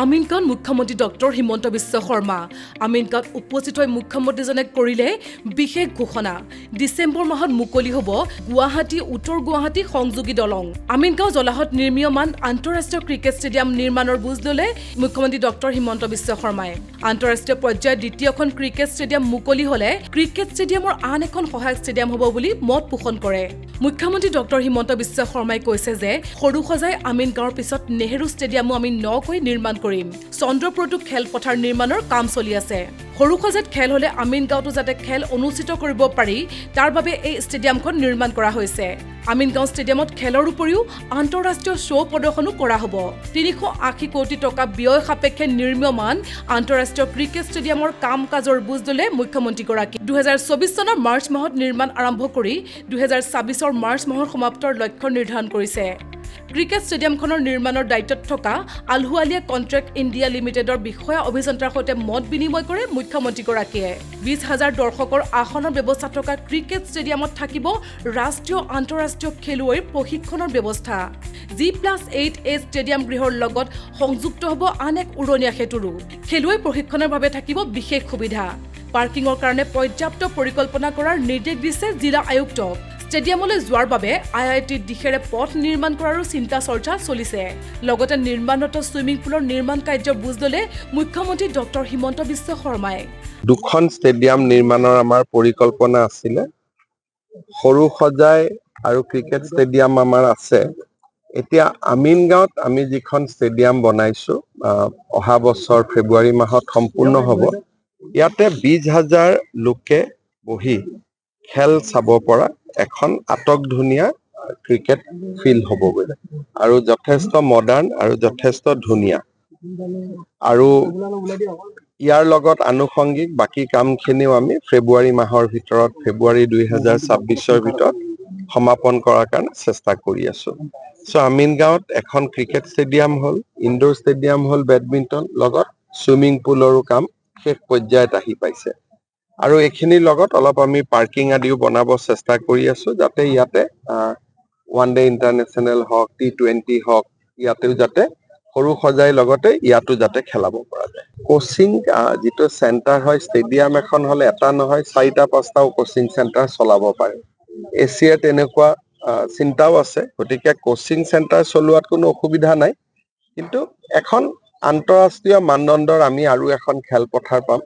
আমিন গাঁৱত মুখ্যমন্ত্ৰী ডক্টৰ হিমন্ত বিশ্ব শৰ্মা আমিন গাঁৱত উপস্থিত হৈ মুখ্যমন্ত্ৰীজনে কৰিলে বিশেষ ঘোষণা ডিচেম্বৰ মাহত মুকলি হ'ব গুৱাহাটী উত্তৰ গুৱাহাটী সংযোগী দলং আমিন গাঁও জলাহত নিৰ্মীয়মান আন্তঃৰাষ্ট্ৰীয় ক্ৰিকেট ষ্টেডিয়াম নিৰ্মাণৰ বুজ ল'লে মুখ্যমন্ত্ৰী ডক্টৰ হিমন্ত বিশ্ব শৰ্মাই আন্তঃৰাষ্ট্ৰীয় পৰ্যায়ৰ দ্বিতীয়খন ক্ৰিকেট ষ্টেডিয়াম মুকলি হ'লে ক্ৰিকেট ষ্টেডিয়ামৰ আন এখন সহায়ক ষ্টেডিয়াম হ'ব বুলি মত পোষণ কৰে মুখ্যমন্ত্ৰী ডক্টৰ হিমন্ত বিশ্ব শৰ্মাই কৈছে যে সৰু সজাই আমিন গাঁৱৰ পিছত নেহেৰু ষ্টেডিয়ামো আমি নকৈ নিৰ্মাণ কৰিম চন্দ্ৰপুৰতো খেলপথাৰ নিৰ্মাণৰ কাম চলি আছে সৰু সজাত খেল হলে আমিন গাঁৱতো যাতে খেল অনুষ্ঠিত কৰিব পাৰি তাৰ বাবে এই ষ্টেডিয়ামখন নিৰ্মাণ কৰা হৈছে আমিন গাঁও ষ্টেডিয়ামত খেলৰ উপৰিও আন্তঃৰাষ্ট্ৰীয় শ্ব' প্ৰদৰ্শনো কৰা হ'ব 380 কোটি টকা ব্যয় সাপেক্ষে নিৰ্মীয়মান আন্তঃৰাষ্ট্ৰীয় ক্ৰিকেট ষ্টেডিয়ামৰ কাম কাজৰ বুজ ল'লে মুখ্যমন্ত্ৰীগৰাকী 2024 চনৰ মাৰ্চ মাহত নিৰ্মাণ আৰম্ভ কৰি 2026 মাৰ্চ মাহৰ সমাপ্তৰ লক্ষ্য নিৰ্ধাৰণ কৰিছে ক্ৰিকেট ষ্টেডিয়ামখনৰ নিৰ্মাণৰ দায়িত্বত থকা আলহুৱালিয়া কন্ট্ৰেক্ট ইণ্ডিয়া লিমিটেডৰ বিষয়া অভিযন্তাৰ সৈতে মত বিনিময় কৰে মুখ্যমন্ত্ৰীগৰাকীয়ে 20,000 দৰ্শকৰ আসনৰ ব্যৱস্থা থকা ক্ৰিকেট ষ্টেডিয়ামত থাকিব ৰাষ্ট্ৰীয় আন্তঃৰাষ্ট্ৰীয় খেলুৱৈৰ প্ৰশিক্ষণৰ ব্যৱস্থা G+8 ষ্টেডিয়াম গৃহৰ লগত সংযুক্ত হ'ব আন এক উৰণীয়া সেতুৰো খেলুৱৈ প্ৰশিক্ষণৰ বাবে থাকিব বিশেষ সুবিধা পাৰ্কিঙৰ কাৰণে পৰ্যাপ্ত পৰিকল্পনা কৰাৰ নিৰ্দেশ দিছে জিলা আয়ুক্তক ষ্টেডিয়ামলৈ যোৱাৰ বাবে আইআইটিৰ দিশেৰে পথ নিৰ্মাণ কৰাৰো চিন্তা চৰ্চা চলিছে লগতে নিৰ্মাণৰত সুইমিং পুলৰ নিৰ্মাণ কাৰ্য বুজ ল'লে মুখ্যমন্ত্ৰী ডক্টৰ হিমন্ত বিশ্ব শৰ্মাই দুখন ষ্টেডিয়াম নিৰ্মাণৰ আমাৰ পৰিকল্পনা আছিল সৰু সজাই আৰু ক্ৰিকেট ষ্টেডিয়াম আমাৰ আছে এতিয়া আমিন গাঁৱত আমি যিখন ষ্টেডিয়াম বনাইছো অহা বছৰ ফেব্ৰুৱাৰী মাহত সম্পূৰ্ণ হ'ব ইয়াতে 20,000 লোকে বহি খেল চাব পৰা এখন আটক ধুনীয়া ক্ৰিকেট ফিল্ড হ'ব বুলি আৰু যথেষ্ট মডাৰ্ণ আৰু যথেষ্ট ধুনীয়া আৰু ইয়াৰ লগত আনুষংগিক বাকি কামখিনিও আমি ফেব্ৰুৱাৰী মাহৰ ভিতৰত ফেব্ৰুৱাৰী 2026ৰ ভিতৰত সমাপন কৰাৰ কাৰণে চেষ্টা কৰি আছো সো আমিন গাঁৱত এখন ক্ৰিকেট ষ্টেডিয়াম হ'ল ইনডোৰ ষ্টেডিয়াম হ'ল বেডমিণ্টন লগত সুইমিং পুলৰো কাম শেষ পৰ্যায়ত আহি পাইছে আৰু এইখিনিৰ লগত অলপ আমি পাৰ্কিং আদিও বনাব চেষ্টা কৰি আছো যাতে ইয়াতে ওৱান ডে ইণ্টাৰনেশ্যনেল হওক T20 হওক ইয়াতেও যাতে সৰু সজাই লগতে ইয়াতো যাতে খেলাব পৰা যায় কোচিং যিটো চেণ্টাৰ হয় ষ্টেডিয়াম এখন হলে এটা নহয় 4-5টাও কোচিং চেণ্টাৰ চলাব পাৰে এছিয়াত এনেকুৱা চিন্তাও আছে গতিকে কোচিং চেণ্টাৰ চলোৱাত কোনো অসুবিধা নাই কিন্তু এখন আন্তঃৰাষ্ট্ৰীয় মানদণ্ডৰ আমি আৰু এখন খেলপথাৰ পাম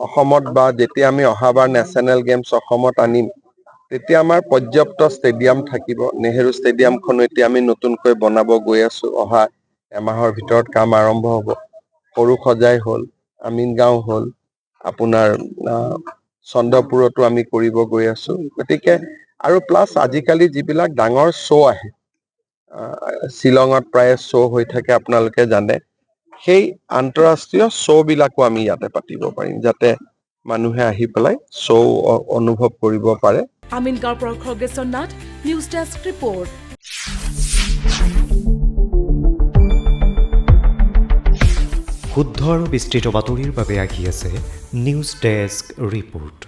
অসমত বা যেতিয়া আমি অহাবাৰ নেশ্যনেল গেমছ অসমত আনিম তেতিয়া আমাৰ পৰ্যাপ্ত ষ্টেডিয়াম থাকিব নেহেৰু ষ্টেডিয়ামখন এতিয়া আমি নতুনকৈ বনাব গৈ আছো অহা এমাহৰ ভিতৰত কাম আৰম্ভ হ'ব সৰু সজাই হ'ল আমিন গাঁও হ'ল আপোনাৰ চন্দ্ৰপুৰতো আমি কৰিব গৈ আছো গতিকে আৰু প্লাছ আজিকালি যিবিলাক ডাঙৰ শ্ব' আহে শ্বিলঙত প্ৰায় শ্ব' হৈ থাকে আপোনালোকে জানে সেই আন্তঃৰাষ্ট্ৰীয় শ্ব'বিলাকো আমি ইয়াতে পাতিব পাৰিম যাতে মানুহে আহি পেলাই শ্ব' অনুভৱ কৰিব পাৰে আমিন গাঁৱৰ পৰা Khageswar Nath news desk report শুদ্ধ আৰু বিস্তৃত বাতৰিৰ বাবে আহি আছে নিউজ ডেস্ক ৰিপৰ্ট